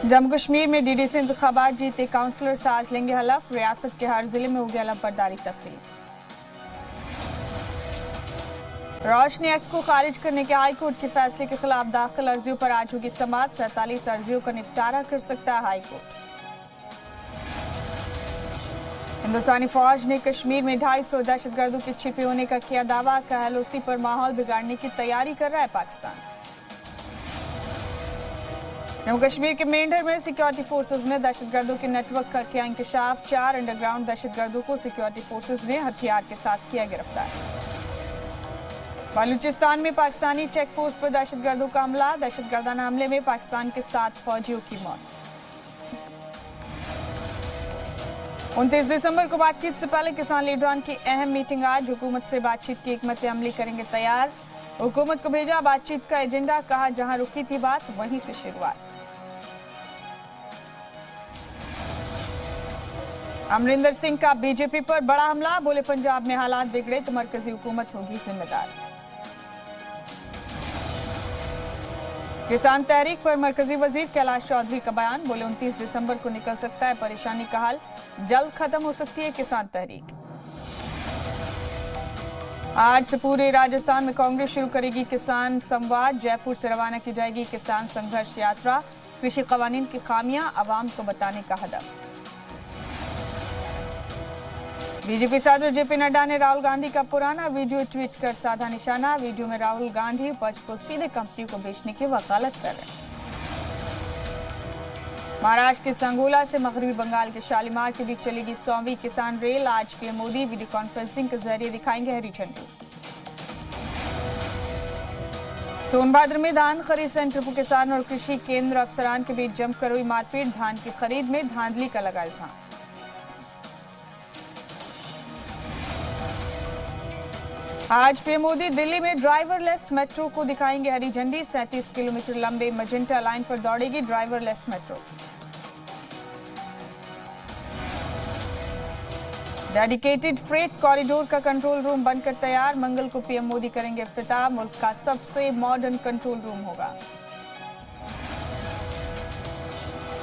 जम्मू कश्मीर में डीडीसी इंतखाबात जीते काउंसलर्स आज लेंगे हलफ। रियासत के हर जिले में होगी अलंबरदारी तकरीब। रोशनी एक्ट को खारिज करने के हाई कोर्ट के फैसले के खिलाफ दाखिल अर्जियों पर आज होगी समाअत। 47 अर्जियों का निपटारा कर सकता है हाई कोर्ट। हिंदुस्तानी फौज ने कश्मीर में 250 दहशतगर्दों के छिपे होने का किया दावा। कहा एलओसी पर माहौल बिगाड़ने की तैयारी कर रहा है पाकिस्तान। जम्मू कश्मीर के मेंढर में सिक्योरिटी फोर्सेज ने दहशतगर्दों के नेटवर्क का किया इंकशाफ। 4 अंडरग्राउंड दहशतगर्दों को सिक्योरिटी फोर्सेज ने हथियार के साथ किया गिरफ्तार। बलूचिस्तान में पाकिस्तानी चेक पोस्ट पर दहशतगर्दों का हमला। दहशतगर्दाना हमले में पाकिस्तान के 7 फौजियों की मौत। 29 दिसंबर को बातचीत से पहले किसान लीडरान की अहम मीटिंग आज। हुकूमत से बातचीत की हिकमत अमली करेंगे तैयार। हुकूमत को भेजा बातचीत का एजेंडा। कहा जहां रुकी थी बात वहीं से शुरुआत। अमरिंदर सिंह का बीजेपी पर बड़ा हमला। बोले पंजाब में हालात बिगड़े तो मरकजी हुकूमत होगी जिम्मेदार। किसान तहरीक पर मरकजी वजीर कैलाश चौधरी का बयान। बोले 29 दिसंबर को निकल सकता है परेशानी का हल। जल्द खत्म हो सकती है किसान तहरीक। आज से पूरे राजस्थान में कांग्रेस शुरू करेगी किसान संवाद। जयपुर से रवाना की जाएगी किसान संघर्ष यात्रा। कृषि कवानीन की खामियां आवाम को बताने का हदफ। बीजेपी सदर जेपी नड्डा ने राहुल गांधी का पुराना वीडियो ट्वीट कर साधा निशाना। वीडियो में राहुल गांधी उपज को सीधे कंपनी को बेचने की वकालत कर रहे हैं। महाराष्ट्र के संगोला से मगरबी बंगाल के शालीमार के बीच चलेगी 100वीं किसान रेल। आज पीएम मोदी वीडियो कॉन्फ्रेंसिंग के जरिए दिखाएंगे हरी झंडी। सोनभद्र में धान खरीद सेंटर पर किसान और कृषि केंद्र अफसरान के बीच जमकर हुई मारपीट। धान की खरीद में धांधली का लगा इल्जाम। आज पीएम मोदी दिल्ली में ड्राइवरलेस मेट्रो को दिखाएंगे हरी झंडी। 37 किलोमीटर लंबे मजेंटा लाइन पर दौड़ेगी driverless metro. Dedicated freight corridor का कंट्रोल रूम बनकर तैयार। मंगल को पीएम मोदी करेंगे इफ्तिताह। मुल्क का सबसे मॉडर्न कंट्रोल रूम होगा।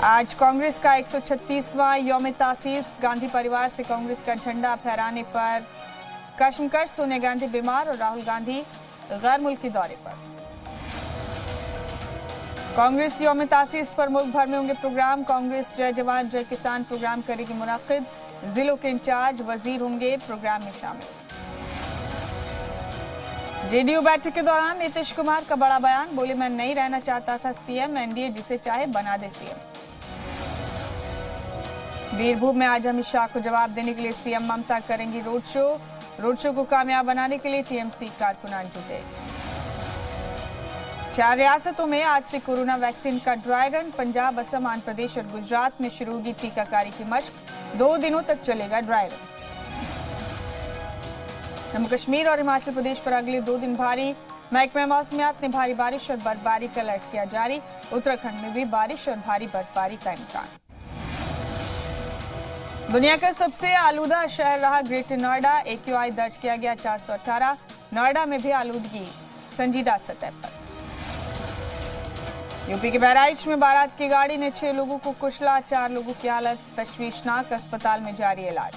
आज कांग्रेस का 136वां यौम तासीस। गांधी परिवार से कांग्रेस का झंडा फहराने पर कश्मकश। सोनिया गांधी बीमार और राहुल गांधी गैर मुल्की दौरे पर। कांग्रेस यौम तासीस पर मुल्क भर में होंगे प्रोग्राम। कांग्रेस जय जवान जय किसान प्रोग्राम करेगी मुनाकिद। जिलों के इंचार्ज वजीर होंगे प्रोग्राम में शामिल। जेडीयू बैठक के दौरान नीतीश कुमार का बड़ा बयान। बोले मैं नहीं रहना चाहता था सीएम। एनडीए जिसे चाहे बना दे सीएम। बीरभूम में आज अमित शाह को जवाब देने के लिए सीएम ममता करेंगी रोड शो। रोड शो को कामयाब बनाने के लिए टीएमसी कारकुनान जुटे। 4 रियासतों में आज से कोरोना वैक्सीन का ड्राई रन। पंजाब, असम, आंध्र प्रदेश और गुजरात में शुरू होगी टीकाकारी की मशक। 2 दिनों तक चलेगा ड्राई रन। जम्मू कश्मीर और हिमाचल प्रदेश पर अगले 2 दिन भारी। महकमा मौसमियात ने भारी बारिश और बर्फबारी का अलर्ट किया जारी। उत्तराखंड में भी बारिश और भारी बर्फबारी का इम्कान। दुनिया का सबसे आलूदा शहर रहा ग्रेटर नोएडा। AQI दर्ज किया गया 418। नोएडा में भी आलूदगी संजीदा सतह पर। यूपी के बहराइच में बारात की गाड़ी ने 6 लोगों को कुचला। 4 लोगों की हालत तशवीशनाक। अस्पताल में जारी इलाज।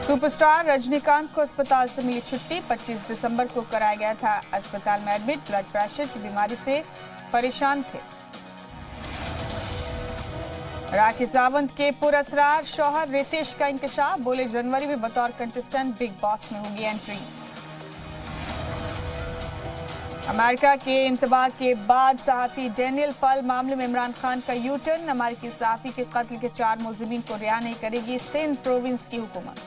सुपरस्टार रजनीकांत को अस्पताल से मिली छुट्टी। 25 दिसंबर को कराया गया था अस्पताल में एडमिट। ब्लड प्रेशर की बीमारी से परेशान थे। राखी सावंत के पुरस्कार शौहर रितेश का इंकशाफ। बोले जनवरी में बतौर कंटेस्टेंट बिग बॉस में होगी एंट्री। अमेरिका के इंतबाह के बाद सहाफी डेनियल पल मामले में इमरान खान का यू टर्न। अमेरिकी सहाफी के कत्ल के 4 मुलजिमीन को रिहा नहीं करेगी सिंध प्रोविंस की हुकूमत।